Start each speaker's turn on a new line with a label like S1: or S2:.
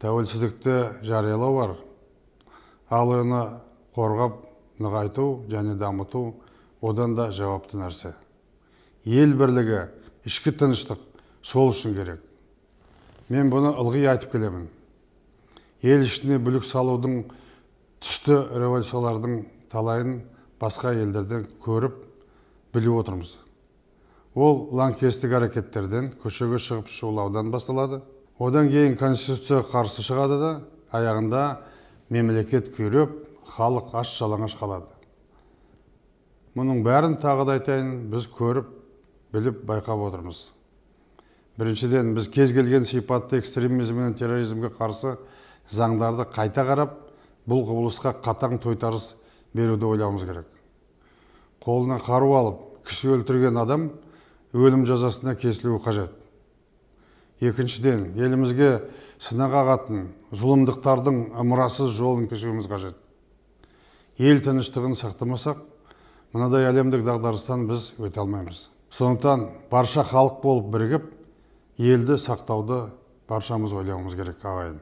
S1: тәуелсіздікті жариялау бар, ал оны қорғап, нығайту және дамыту одан да жауапты нәрсе. Ел бірлігі, ішкі тыныштық сол үшін керек. Мен бұны ылғи айтып келемін. Ел ішіне бүлік салудың, түсті революциялардың талайын басқа елдерден көріп, біліп отырмыз. Ол лаңкестік әрекеттерден, көшеге шығып шулаудан басталады. Одан кейін конституция қарсы шығады да, аяғында мемлекет күйреп, халық аш жалаңаш қалады. Мұның бәрін тағы да айтайын, біз көріп, біліп, байқап отырмыз. Біріншіден, біз кез келген сипатты экстремизм мен терроризмге қарсы заңдарды қайта қарап, бұл құбылысқа қатаң тойтарыс беруді ойлауымыз керек. Қолына қару алып, кісі өлтірген адам өлім жазасына кесілуі қажет. Екіншіден, елімізге сынақ ағатын зұлымдықтардың ымырасыз жолын кесуіміз қажет. Ел тыныштығын сақтамасақ, мынадай әлемдік дағдарыстан біз өте алмаймыз. Сондықтан барша халық болып бірігіп, елді сақтауды баршамыз ойлауымыз керек, ағайын.